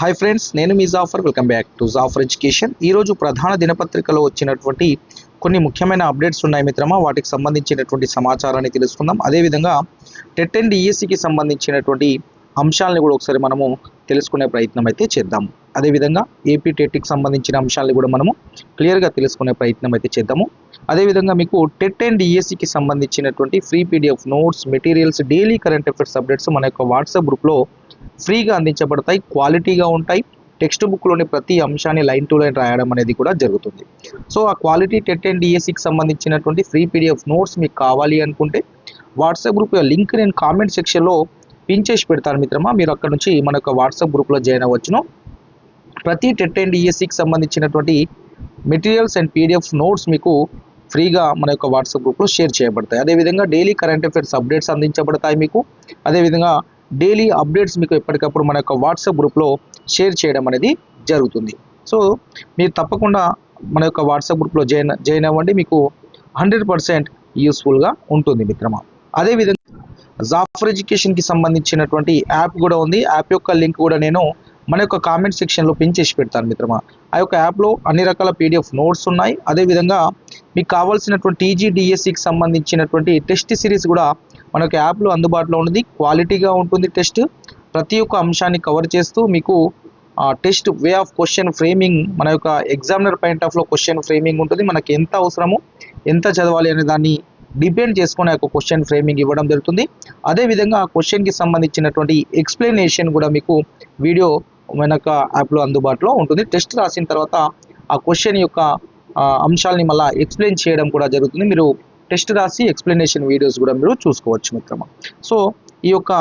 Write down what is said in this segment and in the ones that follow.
Hi friends, నేను మీ Jafar. Welcome back to Jafar education. ఈరోజు ప్రధాన దినపత్రికలో వచ్చినటువంటి కొన్ని ముఖ్యమైన అప్డేట్స్ ఉన్నాయి మిత్రమా. వాటికి సంబంధించినటువంటి సమాచారాన్ని తెలుసుకుందాం. అదేవిధంగా టెట్ అండ్ డిఎస్సికి సంబంధించినటువంటి అంశాలని కూడా ఒకసారి మనము తెలుసుకునే ప్రయత్నం అయితే చేద్దాము. అదేవిధంగా ఏపీ టెట్కి సంబంధించిన అంశాలని కూడా మనము క్లియర్గా తెలుసుకునే ప్రయత్నం అయితే చేద్దాము. అదేవిధంగా మీకు టెట్ అండ్ డిఎస్సికి సంబంధించినటువంటి free PDF notes, materials, daily current affairs updates మన యొక్క వాట్సాప్ గ్రూప్లో ఫ్రీగా అందించబడతాయి. క్వాలిటీగా ఉంటాయి. టెక్స్ట్ బుక్లోని ప్రతి అంశాన్ని లైన్ టు లైన్ రాయడం అనేది కూడా జరుగుతుంది. సో ఆ క్వాలిటీ టెట్ అండ్ డిఎస్సికి సంబంధించినటువంటి ఫ్రీ పీడిఎఫ్ నోట్స్ మీకు కావాలి అనుకుంటే వాట్సాప్ గ్రూప్ లింక్ నేను కామెంట్ సెక్షన్లో పిన్ చేసి పెడతాను మిత్రమా. మీరు అక్కడ నుంచి మన యొక్క వాట్సాప్ గ్రూప్లో జాయిన్ అవ్వచ్చును. ప్రతి టెట్ అండ్ డిఎస్సికి సంబంధించినటువంటి మెటీరియల్స్ అండ్ పీడిఎఫ్ నోట్స్ మీకు ఫ్రీగా మన యొక్క వాట్సాప్ గ్రూప్లో షేర్ చేయబడతాయి. అదేవిధంగా డైలీ కరెంట్ అఫైర్స్ అప్డేట్స్ అందించబడతాయి మీకు. అదేవిధంగా డైలీ అప్డేట్స్ మీకు ఎప్పటికప్పుడు మన యొక్క వాట్సాప్ గ్రూప్లో షేర్ చేయడం అనేది జరుగుతుంది. సో మీరు తప్పకుండా మన యొక్క వాట్సాప్ గ్రూప్లో జాయిన్ అవ్వండి. మీకు 100% యూస్ఫుల్గా ఉంటుంది మిత్రమా. అదేవిధంగా జాఫర్ ఎడ్యుకేషన్కి సంబంధించినటువంటి యాప్ కూడా ఉంది. యాప్ యొక్క లింక్ కూడా నేను మన యొక్క కామెంట్ సెక్షన్లో పిన్ చేసి పెడతాను మిత్రమా. ఆ యొక్క యాప్లో అన్ని రకాల పీడిఎఫ్ నోట్స్ ఉన్నాయి. అదేవిధంగా మీకు కావాల్సినటువంటి టీజీడిఎస్సికి సంబంధించినటువంటి టెస్ట్ సిరీస్ కూడా మన యొక్క యాప్లో అందుబాటులో ఉంది. క్వాలిటీగా ఉంటుంది టెస్ట్. ప్రతి ఒక్క అంశాన్ని కవర్ చేస్తూ మీకు test way of question framing, మన యొక్క ఎగ్జామినర్ పాయింట్ ఆఫ్లో క్వశ్చన్ ఫ్రేమింగ్ ఉంటుంది. మనకి ఎంత అవసరమో ఎంత చదవాలి అనే దాన్ని డిపెండ్ చేసుకునే ఒక క్వశ్చన్ ఫ్రేమింగ్ ఇవ్వడం జరుగుతుంది. అదేవిధంగా ఆ క్వశ్చన్కి సంబంధించినటువంటి ఎక్స్ప్లెనేషన్ కూడా మీకు వీడియో మన యొక్క యాప్లో అందుబాటులో ఉంటుంది. టెస్ట్ రాసిన తర్వాత ఆ క్వశ్చన్ యొక్క అంశాలని మళ్ళీ ఎక్స్ప్లెయిన్ చేయడం కూడా జరుగుతుంది. మీరు టెస్ట్ రాసి ఎక్స్ప్లెనేషన్ వీడియోస్ కూడా మీరు చూసుకోవచ్చు మిత్రమా. సో ఈ యొక్క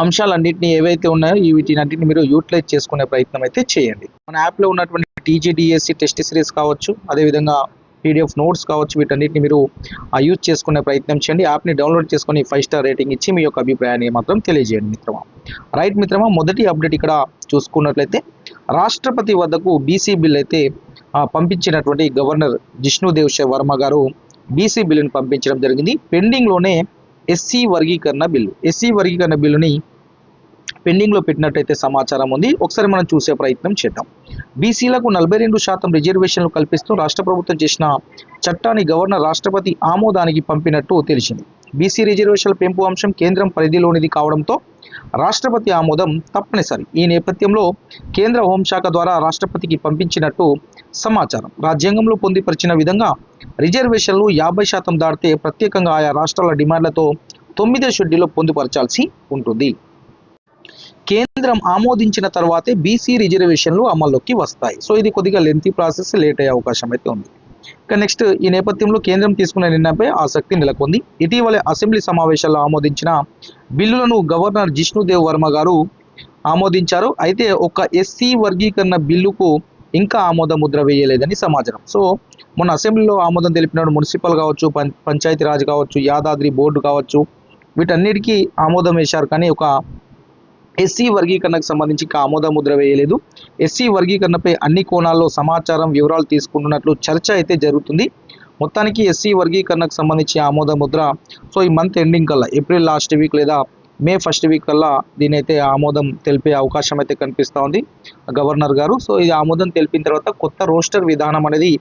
అంశాలన్నింటినీ ఏవైతే ఉన్నాయో వీటినన్నింటినీ మీరు యూటిలైజ్ చేసుకునే ప్రయత్నం అయితే చేయండి. మన యాప్లో ఉన్నటువంటి టీజీడిఎస్సి టెస్ట్ సిరీస్ కావచ్చు, అదేవిధంగా పీడిఎఫ్ నోట్స్ కావచ్చు, వీటన్నిటిని మీరు యూజ్ చేసుకునే ప్రయత్నం చేయండి. యాప్ని డౌన్లోడ్ చేసుకొని 5 స్టార్ రేటింగ్ ఇచ్చి మీ యొక్క అభిప్రాయాన్ని మాత్రం తెలియజేయండి మిత్రమా. రైట్ మిత్రమా, మొదటి అప్డేట్ ఇక్కడ చూసుకున్నట్లయితే రాష్ట్రపతి వద్దకు బీసీ బిల్ అయితే పంపించినటువంటి గవర్నర్ జిష్ణుదేవ్ వర్మ గారు బీసీ బిల్లుని పంపించడం జరిగింది. పెండింగ్లోనే ఎస్సీ వర్గీకరణ బిల్లుని పెండింగ్లో పెట్టినట్టయితే సమాచారం ఉంది. ఒకసారి మనం చూసే ప్రయత్నం చేద్దాం. బీసీలకు 42% రిజర్వేషన్లు కల్పిస్తూ రాష్ట్ర ప్రభుత్వం చేసిన చట్టాన్ని గవర్నర్ రాష్ట్రపతి ఆమోదానికి పంపినట్టు తెలిసింది. బీసీ రిజర్వేషన్ల పెంపు అంశం కేంద్రం పరిధిలోనిది కావడంతో రాష్ట్రపతి ఆమోదం తప్పనిసరి. ఈ నేపథ్యంలో కేంద్ర హోంశాఖ ద్వారా రాష్ట్రపతికి పంపించినట్టు సమాచారం. రాజ్యాంగంలో పొందుపరిచిన విధంగా రిజర్వేషన్లు 50% దాటితే ప్రత్యేకంగా ఆయా రాష్ట్రాల డిమాండ్లతో 9వ షెడ్యూల్లో పొందుపరచాల్సి ఉంటుంది. కేంద్రం ఆమోదించిన తర్వాతే బీసీ రిజర్వేషన్లు అమల్లోకి వస్తాయి. సో ఇది కొద్దిగా లెంతీ ప్రాసెస్, లేట్ అయ్యే అవకాశం అయితే ఉంది. ఇక నెక్స్ట్, ఈ నేపథ్యంలో కేంద్రం తీసుకున్న నిర్ణయంపై ఆసక్తి నెలకొంది. ఇటీవలే అసెంబ్లీ సమావేశాల్లో ఆమోదించిన బిల్లులను గవర్నర్ జిష్ణుదేవ్ వర్మ గారు ఆమోదించారు. అయితే ఒక ఎస్సీ వర్గీకరణ బిల్లుకు ఇంకా ఆమోద ముద్ర వేయలేదని సమాచారం. సో మొన్న అసెంబ్లీలో ఆమోదం తెలిపినాడు. మున్సిపల్ కావచ్చు, పంచాయతీరాజ్ కావచ్చు, యాదాద్రి బోర్డు కావచ్చు, వీటన్నిటికీ ఆమోదం వేశారు. కానీ ఒక ఎస్సీ వర్గీకరణకు సంబంధించి ఆమోద ముద్ర వేయలేదు. ఎస్సీ వర్గీకరణపై అన్ని కోణాల్లో సమాచారం, వివరాలు తీసుకుంటున్నట్లు చర్చ అయితే జరుగుతుంది. మొత్తానికి ఎస్సీ వర్గీకరణకు సంబంధించి ఆమోద ముద్ర సో ఈ మంత్ ఎండింగ్ కల్లా, ఏప్రిల్ లాస్ట్ వీక్ లేదా మే ఫస్ట్ వీక్ కల్లా దీనైతే ఆమోదం తెలిపే అవకాశం అయితే కనిపిస్తూ ఉంది గవర్నర్ గారు. సో ఇది ఆమోదం తెలిపిన తర్వాత కొత్త రోస్టర్ విధానం అనేది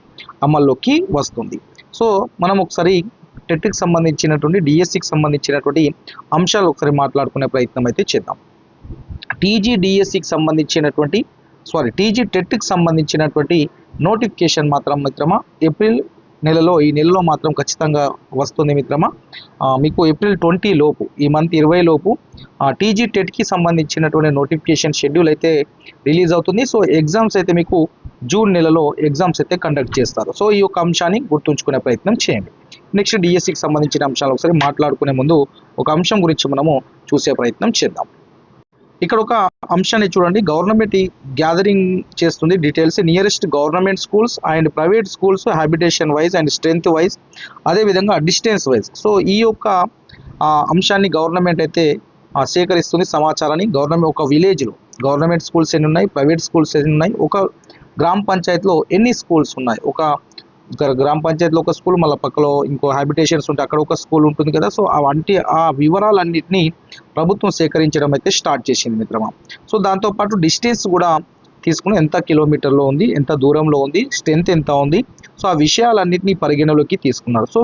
అమల్లోకి వస్తుంది. సో మనం ఒకసారి టెట్కి సంబంధించినటువంటి డిఎస్సికి సంబంధించినటువంటి అంశాలు ఒకసారి మాట్లాడుకునే ప్రయత్నం అయితే చేద్దాం. టీజీ టెట్కి సంబంధించినటువంటి నోటిఫికేషన్ మాత్రం మిత్రమా ఏప్రిల్ నెలలో, ఈ నెలలో మాత్రం ఖచ్చితంగా వస్తుంది మిత్రమా. మీకు ఏప్రిల్ 20 లోపు, ఈ మంత్ 20 లోపు టీజీ టెట్కి సంబంధించినటువంటి నోటిఫికేషన్ షెడ్యూల్ అయితే రిలీజ్ అవుతుంది. సో ఎగ్జామ్స్ అయితే మీకు జూన్ నెలలో ఎగ్జామ్స్ అయితే కండక్ట్ చేస్తారు. సో ఈ యొక్క అంశాన్ని గుర్తుంచుకునే ప్రయత్నం చేయండి. నెక్స్ట్ డిఎస్సికి సంబంధించిన అంశాలు ఒకసారి మాట్లాడుకునే ముందు ఒక అంశం గురించి మనము చూసే ప్రయత్నం చేద్దాం. ఇక్కడ ఒక అంశాన్ని చూడండి. గవర్నమెంట్ గ్యాదరింగ్ చేస్తుంది details. Nearest government schools and private schools habitation wise and strength wise, అదేవిధంగా డిస్టెన్స్ వైజ్. సో ఈ యొక్క అంశాన్ని గవర్నమెంట్ అయితే సేకరిస్తుంది సమాచారాన్ని. గవర్నమెంట్ ఒక విలేజ్లో గవర్నమెంట్ స్కూల్స్ ఎన్ని ఉన్నాయి, ప్రైవేట్ స్కూల్స్ ఎన్ని ఉన్నాయి, ఒక గ్రామ పంచాయతీలో ఎన్ని స్కూల్స్ ఉన్నాయి, ఒక గ్రామ పంచాయతీలో ఒక స్కూల్, మళ్ళీ పక్కలో ఇంకో హ్యాబిటేషన్స్ ఉంటే అక్కడ ఒక స్కూల్ ఉంటుంది కదా. సో ఆ వివరాలన్నింటినీ ప్రభుత్వం సేకరించడం అయితే స్టార్ట్ చేసింది మిత్రమా. సో దాంతోపాటు డిస్టెన్స్ కూడా తీసుకుని ఎంత కిలోమీటర్లో ఉంది, ఎంత దూరంలో ఉంది, స్ట్రెంత్ ఎంత ఉంది, సో ఆ విషయాలన్నింటినీ పరిగణలోకి తీసుకున్నారు. సో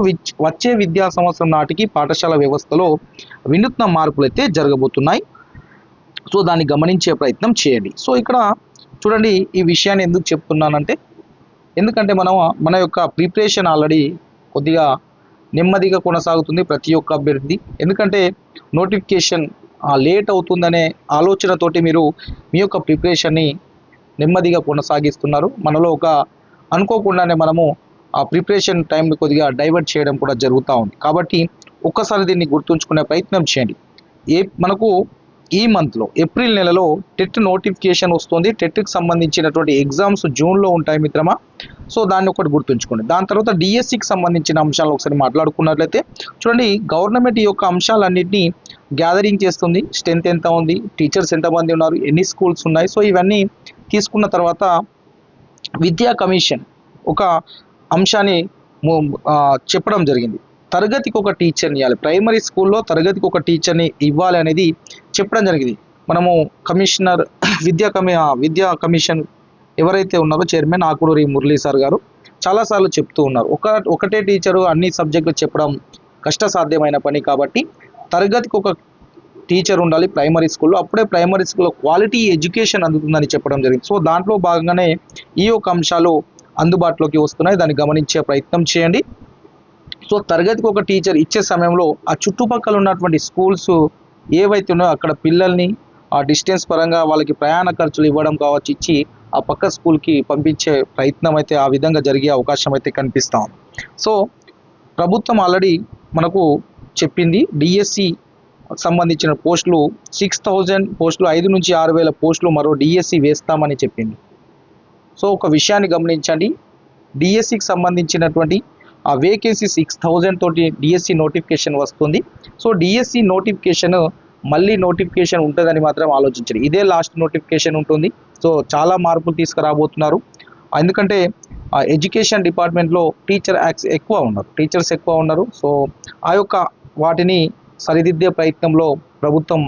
వచ్చే విద్యా సంవత్సరం నాటికి పాఠశాల వ్యవస్థలో వినూత్న మార్పులు అయితే జరగబోతున్నాయి. సో దాన్ని గమనించే ప్రయత్నం చేయండి. సో ఇక్కడ చూడండి, ఈ విషయాన్ని ఎందుకు చెప్తున్నానంటే, ఎందుకంటే మన యొక్క ప్రిపరేషన్ ఆల్రెడీ కొద్దిగా నెమ్మదిగా కొనసాగుతుంది ప్రతి ఒక్క అభ్యర్థి. ఎందుకంటే నోటిఫికేషన్ లేట్ అవుతుందనే ఆలోచనతోటి మీరు మీ యొక్క ప్రిపరేషన్ని నెమ్మదిగా కొనసాగిస్తున్నారు. మనలో అనుకోకుండానే మనము ఆ ప్రిపరేషన్ టైంని కొద్దిగా డైవర్ట్ చేయడం కూడా జరుగుతూ ఉంది. కాబట్టి ఒక్కసారి దీన్ని గుర్తుంచుకునే ప్రయత్నం చేయండి. మనకు ఈ మంత్లో ఏప్రిల్ నెలలో టెట్ నోటిఫికేషన్ వస్తుంది. టెట్కి సంబంధించినటువంటి ఎగ్జామ్స్ జూన్లో ఉంటాయి మిత్రమా. సో దాన్ని ఒకటి గుర్తుంచుకోండి. దాని తర్వాత డిఎస్సికి సంబంధించిన అంశాలను ఒకసారి మాట్లాడుకున్నట్లయితే చూడండి, గవర్నమెంట్ ఈ యొక్క అంశాలన్నింటినీ గ్యాదరింగ్ చేస్తుంది. స్ట్రెంత్ ఎంత ఉంది, టీచర్స్ ఎంతమంది ఉన్నారు, ఎన్ని స్కూల్స్ ఉన్నాయి. సో ఇవన్నీ తీసుకున్న తర్వాత విద్యా కమిషన్ ఒక అంశాన్ని చెప్పడం జరిగింది. తరగతికి ఒక టీచర్ని ఇవ్వాలి, ప్రైమరీ స్కూల్లో తరగతికి ఒక టీచర్ని ఇవ్వాలి అనేది చెప్పడం జరిగింది. మనము కమిషనర్ విద్యా కమిషన్ ఎవరైతే ఉన్నారో చైర్మన్ ఆకునూరి మురళీ సార్ గారు చాలాసార్లు చెప్తూ ఉన్నారు, ఒకటే టీచరు అన్ని సబ్జెక్టులు చెప్పడం కష్టసాధ్యమైన పని. కాబట్టి తరగతికి ఒక టీచర్ ఉండాలి ప్రైమరీ స్కూల్లో, అప్పుడే ప్రైమరీ స్కూల్లో క్వాలిటీ ఎడ్యుకేషన్ అందుతుందని చెప్పడం జరిగింది. సో దాంట్లో భాగంగానే ఈ యొక్క అంశాలు అందుబాటులోకి వస్తున్నాయి. దాన్ని గమనించే ప్రయత్నం చేయండి. సో తరగతికి ఒక టీచర్ ఇచ్చే సమయంలో ఆ చుట్టుపక్కల ఉన్నటువంటి స్కూల్స్ ఏవైతే ఉన్నాయో అక్కడ పిల్లల్ని ఆ డిస్టెన్స్ పరంగా వాళ్ళకి ప్రయాణ ఖర్చులు ఇవ్వడం కావచ్చు, ఇచ్చి ఆ పక్క స్కూల్కి పంపించే ప్రయత్నం అయితే ఆ విధంగా జరిగే అవకాశం అయితే కనిపిస్తూ ఉంది. సో ప్రభుత్వం ఆల్రెడీ మనకు చెప్పింది, డిఎస్సి సంబంధించిన పోస్టులు 6000 పోస్టులు, 5 నుంచి 6000 పోస్టులు మరో డిఎస్సి వేస్తామని చెప్పింది. సో ఒక విషయాన్ని గమనించండి, డిఎస్సికి సంబంధించినటువంటి ఆ వేకెన్సీ 6000 తోటి డిఎస్సి నోటిఫికేషన్ వస్తుంది. సో డిఎస్సి నోటిఫికేషన్ మళ్ళీ నోటిఫికేషన్ ఉంటుందని మాత్రం ఆలోచించండి. ఇదే లాస్ట్ నోటిఫికేషన్ ఉంటుంది. సో చాలా మార్పులు తీసుకురాబోతున్నారు. ఎందుకంటే ఎడ్యుకేషన్ డిపార్ట్మెంట్లో టీచర్స్ ఎక్కువ ఉన్నారు. సో ఆ యొక్క వాటిని సరిదిద్దే ప్రయత్నంలో ప్రభుత్వం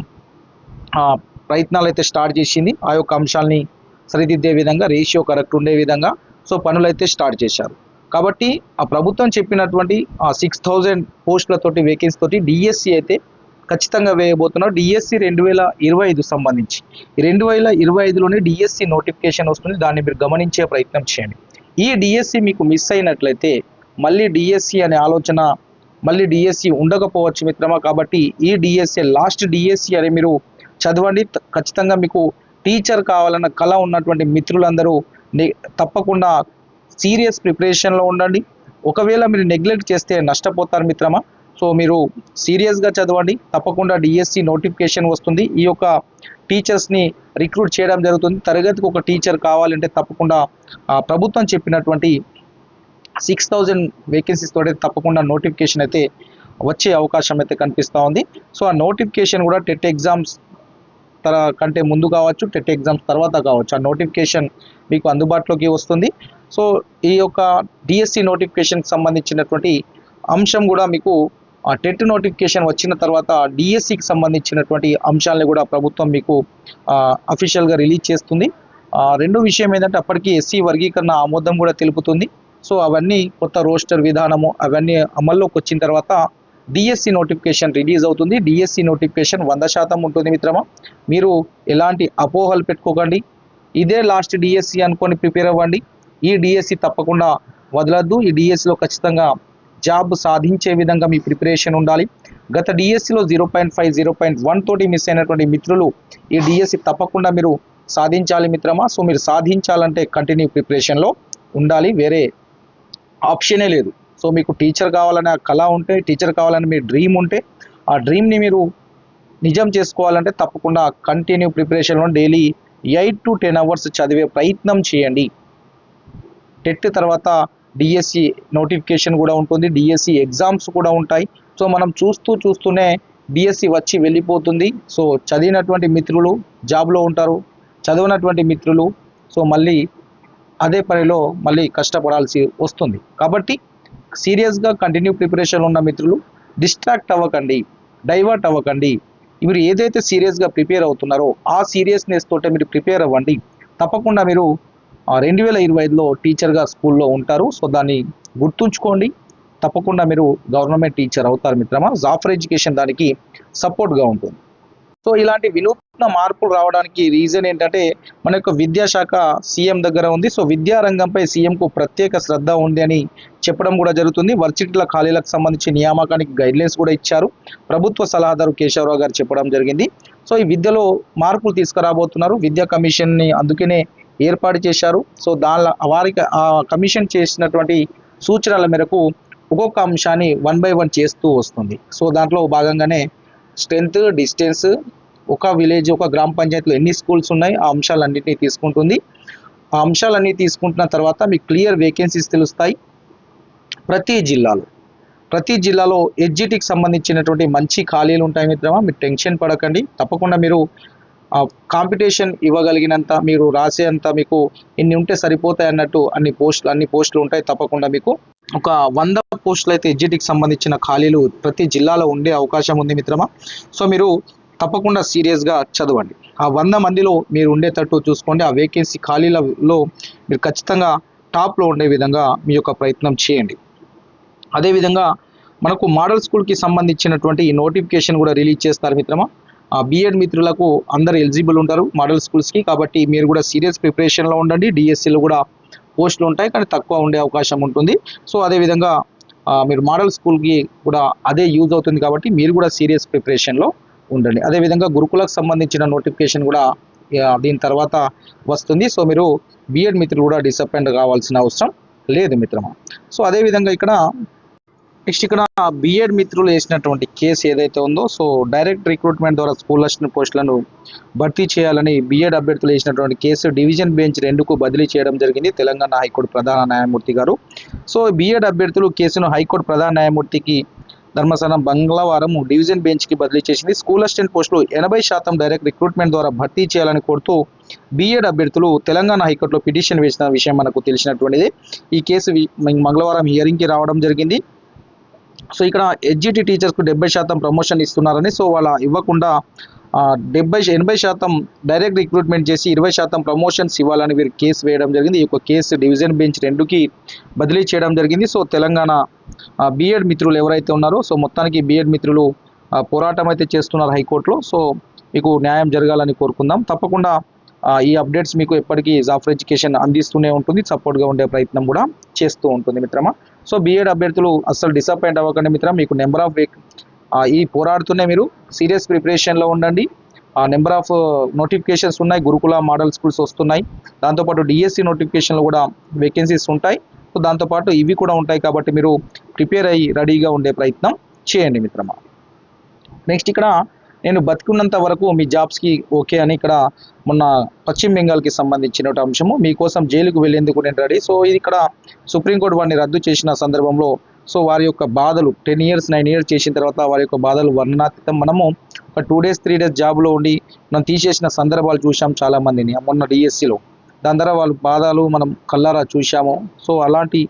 ప్రయత్నాలు అయితే స్టార్ట్ చేసింది. ఆ యొక్క అంశాలని సరిదిద్దే విధంగా, రేషియో కరెక్ట్ ఉండే విధంగా సో పనులు అయితే స్టార్ట్ చేశారు. కాబట్టి ఆ ప్రభుత్వం చెప్పినటువంటి ఆ 6000 పోస్టులతోటి వేకెన్సీ తోటి డిఎస్సి అయితే ఖచ్చితంగా వేయబోతున్నారు. డిఎస్సి 2025 సంబంధించి 2025లోనే డిఎస్సి నోటిఫికేషన్ వస్తుంది. దాన్ని మీరు గమనించే ప్రయత్నం చేయండి. ఈ డిఎస్సి మీకు మిస్ అయినట్లయితే మళ్ళీ డిఎస్సి అనే ఆలోచన, మళ్ళీ డిఎస్సి ఉండకపోవచ్చు మిత్రమా. కాబట్టి ఈ డిఎస్సి లాస్ట్ డిఎస్సి అని మీరు చదవండి. ఖచ్చితంగా మీకు టీచర్ కావాలన్న కళ ఉన్నటువంటి మిత్రులందరూ తప్పకుండా సీరియస్ ప్రిపరేషన్లో ఉండండి. ఒకవేళ మీరు నెగ్లెక్ట్ చేస్తే నష్టపోతారు మిత్రమా. సో మీరు సీరియస్గా చదవండి. తప్పకుండా డిఎస్సి నోటిఫికేషన్ వస్తుంది. ఈ యొక్క టీచర్స్ని రిక్రూట్ చేయడం జరుగుతుంది. తరగతికి ఒక టీచర్ కావాలంటే తప్పకుండా ప్రభుత్వం చెప్పినటువంటి 6000 వేకెన్సీస్ తోటి తప్పకుండా నోటిఫికేషన్ అయితే వచ్చే అవకాశం అయితే కనిపిస్తూ ఉంది. సో ఆ నోటిఫికేషన్ కూడా టెట్ ఎగ్జామ్స్ కంటే ముందు కావచ్చు, టెట్ ఎగ్జామ్స్ తర్వాత కావచ్చు, ఆ నోటిఫికేషన్ మీకు అందుబాటులోకి వస్తుంది. సో ఈ యొక్క డిఎస్సి నోటిఫికేషన్కి సంబంధించినటువంటి అంశం కూడా మీకు ఆ టెట్ నోటిఫికేషన్ వచ్చిన తర్వాత డిఎస్సికి సంబంధించినటువంటి అంశాలను కూడా ప్రభుత్వం మీకు అఫీషియల్గా రిలీజ్ చేస్తుంది. రెండో విషయం ఏంటంటే అప్పటికి ఎస్సీ వర్గీకరణ ఆమోదం కూడా తెలుపుతుంది. సో అవన్నీ కొత్త రోస్టర్ విధానము అవన్నీ అమల్లోకి వచ్చిన తర్వాత డిఎస్సి నోటిఫికేషన్ రిలీజ్ అవుతుంది. డిఎస్సి నోటిఫికేషన్ 100% ఉంటుంది మిత్రమా. మీరు ఎలాంటి అపోహలు పెట్టుకోకండి. ఇదే లాస్ట్ డిఎస్సి అనుకొని ప్రిపేర్ అవ్వండి. ఈ డిఎస్సి తప్పకుండా వదలద్దు. ఈ డిఎస్సిలో ఖచ్చితంగా జాబ్ సాధించే విధంగా మీ ప్రిపరేషన్ ఉండాలి. గత డిఎస్సిలో 0.5, 0.1 తోటి మిస్ అయినటువంటి మిత్రులు ఈ డిఎస్సి తప్పకుండా మీరు సాధించాలి మిత్రమా. సో మీరు సాధించాలంటే కంటిన్యూ ప్రిపరేషన్లో ఉండాలి, వేరే ఆప్షనే లేదు. సో మీకు టీచర్ కావాలనే కళ ఉంటే, టీచర్ కావాలని మీ డ్రీమ్ ఉంటే, ఆ డ్రీమ్ని మీరు నిజం చేసుకోవాలంటే తప్పకుండా కంటిన్యూ ప్రిపరేషన్లో డైలీ 8 to 10 అవర్స్ చదివే ప్రయత్నం చేయండి. టెట్ తర్వాత డిఎస్సి నోటిఫికేషన్ కూడా ఉంటుంది, డిఎస్సి ఎగ్జామ్స్ కూడా ఉంటాయి. సో మనం చూస్తూనే డిఎస్సి వచ్చి వెళ్ళిపోతుంది. సో చదివినటువంటి మిత్రులు జాబ్లో ఉంటారు, చదవనటువంటి మిత్రులు సో మళ్ళీ అదే పనిలో మళ్ళీ కష్టపడాల్సి వస్తుంది. కాబట్టి సీరియస్గా కంటిన్యూ ప్రిపరేషన్లో ఉన్న మిత్రులు డిస్ట్రాక్ట్ అవ్వకండి, డైవర్ట్ అవ్వకండి. మీరు ఏదైతే సీరియస్గా ప్రిపేర్ అవుతున్నారో ఆ సీరియస్నెస్ తోటే మీరు ప్రిపేర్ అవ్వండి. తప్పకుండా మీరు 2025లో టీచర్గా స్కూల్లో ఉంటారు. సో దాన్ని గుర్తుంచుకోండి. తప్పకుండా మీరు గవర్నమెంట్ టీచర్ అవుతారు మిత్రమా. జాఫర్ ఎడ్యుకేషన్ దానికి సపోర్ట్గా ఉంటుంది. సో ఇలాంటి వినూత్న మార్పులు రావడానికి రీజన్ ఏంటంటే మన యొక్క విద్యాశాఖ సీఎం దగ్గర ఉంది. సో విద్యా రంగంపై సీఎంకు ప్రత్యేక శ్రద్ధ ఉంది అని చెప్పడం కూడా జరుగుతుంది. వర్సిటీల ఖాళీలకు సంబంధించి నియామకానికి గైడ్లైన్స్ కూడా ఇచ్చారు. ప్రభుత్వ సలహాదారు కేశవరావు గారు చెప్పడం జరిగింది. సో ఈ విద్యలో మార్పులు తీసుకురాబోతున్నారు. విద్యా కమిషన్ని అందుకనే ఏర్పాటు చేశారు. సో వారికి ఆ కమిషన్ చేసినటువంటి సూచనల మేరకు ఒక్కొక్క అంశాన్ని 1 by 1 చేస్తూ వస్తుంది. సో దాంట్లో భాగంగానే స్ట్రెంత్, డిస్టెన్స్, ఒక విలేజ్, ఒక గ్రామ పంచాయతీలో ఎన్ని స్కూల్స్ ఉన్నాయి ఆ అంశాలన్నింటినీ తీసుకుంటుంది. ఆ అంశాలన్నీ తీసుకుంటున్న తర్వాత మీకు క్లియర్ వేకెన్సీస్ తెలుస్తాయి. ప్రతి జిల్లాలో ఎడ్జిటీకి సంబంధించినటువంటి మంచి ఖాళీలు ఉంటాయి మిత్రమా. మీరు టెన్షన్ పడకండి. తప్పకుండా మీరు కాంపిటీషన్ ఇవ్వగలిగినంత, మీరు రాసేంత మీకు ఇన్ని ఉంటే సరిపోతాయి అన్నట్టు అన్ని పోస్టులు ఉంటాయి. తప్పకుండా మీకు ఒక 100 పోస్టులు అయితే ఎడ్జిటీకి సంబంధించిన ఖాళీలు ప్రతి జిల్లాలో ఉండే అవకాశం ఉంది మిత్రమా. సో మీరు తప్పకుండా సీరియస్గా చదవండి. ఆ 100 మందిలో మీరు ఉండేటట్టు చూసుకోండి. ఆ వేకెన్సీ ఖాళీలలో మీరు ఖచ్చితంగా టాప్లో ఉండే విధంగా మీ యొక్క ప్రయత్నం చేయండి. అదేవిధంగా మనకు మోడల్ స్కూల్కి సంబంధించినటువంటి ఈ నోటిఫికేషన్ కూడా రిలీజ్ చేస్తారు మిత్రమా. బీఎడ్ మిత్రులకు అందరు ఎలిజిబుల్ ఉంటారు మోడల్ స్కూల్స్కి. కాబట్టి మీరు కూడా సీరియస్ ప్రిపరేషన్లో ఉండండి. డిఎస్సిలో కూడా పోస్టులు ఉంటాయి, కానీ తక్కువ ఉండే అవకాశం ఉంటుంది. సో అదేవిధంగా మీరు మోడల్ స్కూల్కి కూడా అదే యూజ్ అవుతుంది. కాబట్టి మీరు కూడా సీరియస్ ప్రిపరేషన్లో ఉండండి. అదేవిధంగా గురుకులకు సంబంధించిన నోటిఫికేషన్ కూడా దీని తర్వాత వస్తుంది. సో మీరు బీఎడ్ మిత్రులు కూడా డిసప్పాయింట్ కావాల్సిన అవసరం లేదు మిత్రమా. సో అదేవిధంగా ఇక్కడ బీఎడ్ మిత్రులు వేసినటువంటి కేసు ఏదైతే ఉందో, సో డైరెక్ట్ రిక్రూట్మెంట్ ద్వారా స్కూల్ అసిస్టెంట్ పోస్టులను భర్తీ చేయాలని బీఎడ్ అభ్యర్థులు వేసినటువంటి కేసు డివిజన్ బెంచ్ 2కు బదిలీ చేయడం జరిగింది తెలంగాణ హైకోర్టు ప్రధాన న్యాయమూర్తి గారు. సో బీఎడ్ అభ్యర్థులు కేసును హైకోర్టు ప్రధాన న్యాయమూర్తికి ధర్మస్థానం మంగళవారం డివిజన్ బెంచ్కి బదిలీ చేసింది. స్కూల్ అసిస్టెంట్ పోస్టులు 80% డైరెక్ట్ రిక్రూట్మెంట్ ద్వారా భర్తీ చేయాలని కోరుతూ బీఎడ్ అభ్యర్థులు తెలంగాణ హైకోర్టులో పిటిషన్ వేసిన విషయం మనకు తెలిసినటువంటిది. ఈ కేసు మంగళవారం హియరింగ్కి రావడం జరిగింది. సో ఇక్కడ ఎడ్జిటి టీచర్స్కు 70% ప్రమోషన్ ఇస్తున్నారని, సో వాళ్ళ ఇవ్వకుండా 80% డైరెక్ట్ రిక్రూట్మెంట్ చేసి 20% ప్రమోషన్స్ ఇవ్వాలని వీరు కేసు వేయడం జరిగింది. ఈ యొక్క కేసు డివిజన్ బెంచ్ 2కి బదిలీ చేయడం జరిగింది. సో తెలంగాణ బీఎడ్ మిత్రులు ఎవరైతే ఉన్నారో, సో మొత్తానికి బీఎడ్ మిత్రులు పోరాటం అయితే చేస్తున్నారు హైకోర్టులో. సో మీకు న్యాయం జరగాలని కోరుకుందాం. తప్పకుండా ఈ అప్డేట్స్ మీకు ఎప్పటికీ జాఫర్ ఎడ్యుకేషన్ అందిస్తూనే ఉంటుంది, సపోర్ట్గా ఉండే ప్రయత్నం కూడా చేస్తూ ఉంటుంది మిత్రమా. సో బీఎడ్ అభ్యర్థులు అస్సలు డిసప్పాయింట్ అవ్వకండి మిత్రం. మీకు నెంబర్ ఆఫ్ ఈ పోరాడుతూనే మీరు సీరియస్ ప్రిపరేషన్లో ఉండండి. నెంబర్ ఆఫ్ నోటిఫికేషన్స్ ఉన్నాయి. గురుకుల మోడల్ స్కూల్స్ వస్తున్నాయి. దాంతోపాటు డిఎస్సి నోటిఫికేషన్లో కూడా వేకెన్సీస్ ఉంటాయి. సో దాంతోపాటు ఇవి కూడా ఉంటాయి. కాబట్టి మీరు ప్రిపేర్ అయ్యి రెడీగా ఉండే ప్రయత్నం చేయండి మిత్రమా. నెక్స్ట్ ఇక్కడ నేను బతికున్నంత వరకు మీ జాబ్స్కి ఓకే అని ఇక్కడ మొన్న పశ్చిమ బెంగాల్కి సంబంధించిన అంశము, మీకోసం జైలుకు వెళ్ళేందుకు నేను రెడీ. సో ఇది ఇక్కడ సుప్రీంకోర్టు వారిని రద్దు చేసిన సందర్భంలో సో వారి యొక్క బాధలు 10 years 9 years చేసిన తర్వాత వారి యొక్క బాధలు వర్ణనాతీతం. మనము ఒక 2 days 3 days జాబ్లో ఉండి మనం తీసేసిన సందర్భాలు చూసాం చాలామందిని మొన్న డిఎస్సిలో. దాని ద్వారా వాళ్ళ బాధలు మనం కళ్ళారా చూసాము. సో అలాంటి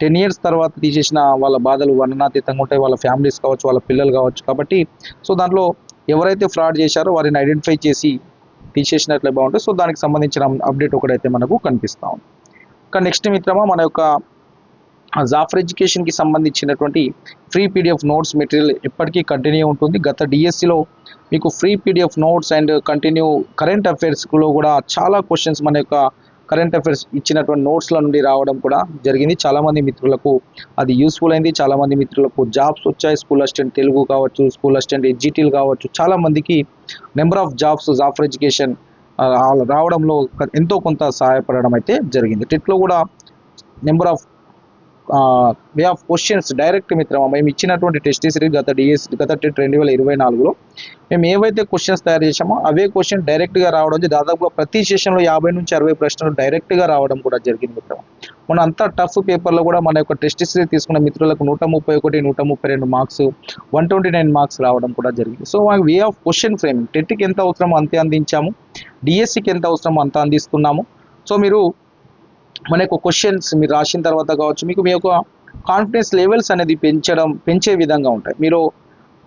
10 years తర్వాత తీసేసిన వాళ్ళ బాధలు వర్ణనాతీతంగా ఉంటాయి. వాళ్ళ ఫ్యామిలీస్ కావచ్చు, వాళ్ళ పిల్లలు కావచ్చు. కాబట్టి సో దాంట్లో ఎవరైతే ఫ్రాడ్ చేశారో వారిని ఐడెంటిఫై చేసి తీసేసినట్లే బాగుంటుంది. సో దానికి సంబంధించిన అప్డేట్ ఒకటైతే మనకు కనిపిస్తూ ఉంది. ఇంకా నెక్స్ట్ మిత్రమా, మన యొక్క జాఫర్ ఎడ్యుకేషన్కి సంబంధించినటువంటి ఫ్రీ పీడిఎఫ్ నోట్స్ మెటీరియల్ ఎప్పటికీ కంటిన్యూ ఉంటుంది. గత డిఎస్సిలో మీకు free PDF notes and continue current అఫైర్స్లో కూడా చాలా క్వశ్చన్స్ మన యొక్క కరెంట్ అఫైర్స్ ఇచ్చినటువంటి నోట్స్ల నుండి రావడం కూడా జరిగింది. చాలామంది మిత్రులకు అది యూస్ఫుల్ అయింది. చాలామంది మిత్రులకు జాబ్స్ వచ్చాయి. స్కూల్ అసిస్టెంట్ తెలుగు కావచ్చు, స్కూల్ అసిస్టెంట్ ఎడ్జిటీలు కావచ్చు. చాలామందికి నెంబర్ ఆఫ్ జాబ్స్ జాఫర్ ఎడ్యుకేషన్ రావడంలో ఎంతో కొంత సహాయపడడం అయితే జరిగింది. టెట్లో కూడా number of way of questions direct మిత్రమా మేము ఇచ్చినటువంటి టెస్ట్ సిరీస్ గత టెట్ 2024లో మేము ఏవైతే క్వశ్చన్స్ తయారు చేసామో అవే క్వశ్చన్ డైరెక్ట్గా రావడం, దాదాపుగా ప్రతి సెషన్లో 50 నుంచి 60 ప్రశ్నలు డైరెక్ట్గా రావడం కూడా జరిగింది మిత్రమా. మన అంతా టఫ్ పేపర్లో కూడా మన యొక్క టెస్ట్ సిరీస్ తీసుకున్న మిత్రులకు 131, 132 మార్క్స్, 129 మార్క్స్ రావడం కూడా జరిగింది. So way of question framing టెట్కి ఎంత అవసరమో అంతే అందించాము, డిఎస్సికి ఎంత అవసరమో అంత అందిస్తున్నాము. సో మీరు మనకు క్వశ్చన్స్ మీరు రాసిన తర్వాత కావచ్చు, మీకు మీ యొక్క కాన్ఫిడెన్స్ లెవెల్స్ అనేది పెంచే విధంగా ఉంటాయి. మీరు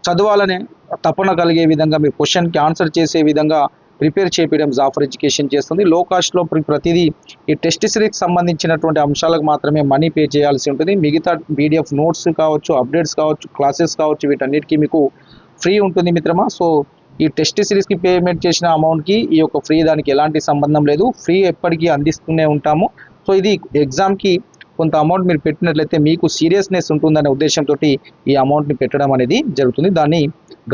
చదవాలనే తపన కలిగే విధంగా, మీరు క్వశ్చన్కి ఆన్సర్ చేసే విధంగా ప్రిపేర్ చేయడం జాఫర్ ఎడ్యుకేషన్ చేస్తుంది. లో కాస్ట్లో ప్రతిదీ ఈ టెస్ట్ సిరీస్కి సంబంధించినటువంటి అంశాలకు మాత్రమే మనీ పే చేయాల్సి ఉంటుంది. మిగతా పీడిఎఫ్ నోట్స్ కావచ్చు, అప్డేట్స్ కావచ్చు, క్లాసెస్ కావచ్చు, వీటన్నిటికీ మీకు ఫ్రీ ఉంటుంది మిత్రమా. సో ఈ టెస్ట్ సిరీస్కి పేమెంట్ చేసిన అమౌంట్కి ఈ యొక్క ఫ్రీ దానికి ఎలాంటి సంబంధం లేదు. ఫ్రీ ఎప్పటికీ అందిస్తూనే ఉంటాము. సో ఇది ఎగ్జామ్కి కొంత అమౌంట్ మీరు పెట్టినట్లయితే మీకు సీరియస్నెస్ ఉంటుందనే ఉద్దేశంతో ఈ అమౌంట్ని పెట్టడం అనేది జరుగుతుంది. దాన్ని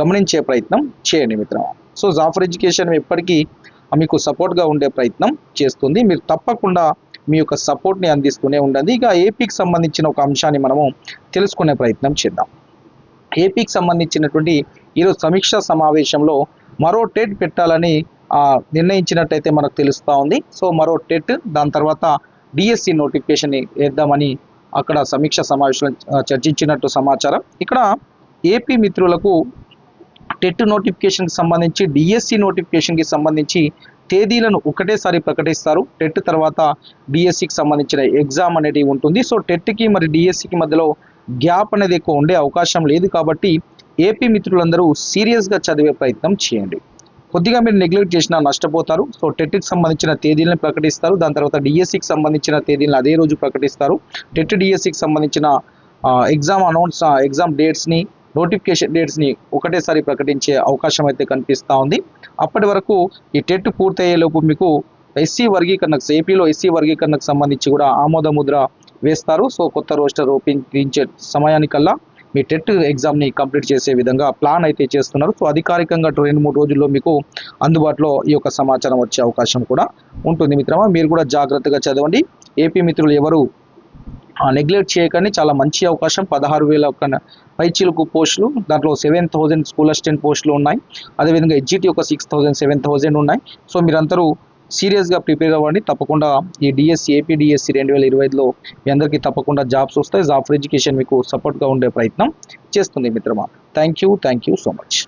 గమనించే ప్రయత్నం చేయండి మిత్రమా. సో జాఫర్ ఎడ్యుకేషన్ ఎప్పటికీ మీకు సపోర్ట్గా ఉండే ప్రయత్నం చేస్తుంది. మీరు తప్పకుండా మీ యొక్క సపోర్ట్ని అందిస్తూనే ఉండండి. ఇక ఏపీకి సంబంధించిన ఒక అంశాన్ని మనము తెలుసుకునే ప్రయత్నం చేద్దాం. ఏపీకి సంబంధించినటువంటి ఈరోజు సమీక్షా సమావేశంలో మరో టెట్ పెట్టాలని నిర్ణయించినట్టయితే మనకు తెలుస్తూ ఉంది. సో మరో టెట్, దాని తర్వాత డిఎస్సి నోటిఫికేషన్ వేద్దామని అక్కడ సమీక్ష సమావేశంలో చర్చించినట్టు సమాచారం. ఇక్కడ ఏపీ మిత్రులకు టెట్ నోటిఫికేషన్కి సంబంధించి, డిఎస్సి నోటిఫికేషన్కి సంబంధించి తేదీలను ఒకటేసారి ప్రకటిస్తారు. టెట్ తర్వాత డిఎస్సికి సంబంధించిన ఎగ్జామ్ అనేది ఉంటుంది. సో టెట్కి మరి డిఎస్సికి మధ్యలో గ్యాప్ అనేది ఎక్కువ ఉండే అవకాశం లేదు. కాబట్టి ఏపీ మిత్రులందరూ సీరియస్గా చదివే ప్రయత్నం చేయండి. కొద్దిగా మీరు నెగ్లెక్ట్ చేసినా నష్టపోతారు. సో టెట్కి సంబంధించిన తేదీలను ప్రకటిస్తారు. దాని తర్వాత డిఎస్సికి సంబంధించిన తేదీలను అదే రోజు ప్రకటిస్తారు. టెట్ డిఎస్సికి సంబంధించిన ఎగ్జామ్ డేట్స్ని, నోటిఫికేషన్ డేట్స్ని ఒకటేసారి ప్రకటించే అవకాశం అయితే కనిపిస్తూ ఉంది. అప్పటి వరకు ఈ టెట్ పూర్తయ్యేలోపు మీకు ఏపీలో ఎస్సీ వర్గీకరణకు సంబంధించి కూడా ఆమోద ముద్ర వేస్తారు. సో కొత్త రోస్టర్ రూపొందించే సమయానికల్లా మీ టెట్ ఎగ్జామ్ని కంప్లీట్ చేసే విధంగా ప్లాన్ అయితే చేస్తున్నారు. సో అధికారికంగా 2-3 రోజుల్లో మీకు అందుబాటులో ఈ యొక్క సమాచారం వచ్చే అవకాశం కూడా ఉంటుంది మిత్రమా. మీరు కూడా జాగ్రత్తగా చదవండి. ఏపీ మిత్రులు ఎవరు నెగ్లెక్ట్ చేయకండి. చాలా మంచి అవకాశం. 16,000 పైచిలుకు పోస్టులు, దాంట్లో 7,000 స్కూల్ అసిస్టెంట్ పోస్టులు ఉన్నాయి. అదేవిధంగా ఎడ్జిటి ఒక 6,000, 7,000 ఉన్నాయి. సో మీరందరూ సీరియస్గా ప్రిపేర్ అవ్వండి. తప్పకుండా ఈ డిఎస్సి, ఏపీ డిఎస్సి 2025లో మీ అందరికీ తప్పకుండా జాబ్స్ వస్తాయి. జాఫర్ ఎడ్యుకేషన్ మీకు సపోర్ట్గా ఉండే ప్రయత్నం చేస్తుంది మిత్రమా. Thank you so much.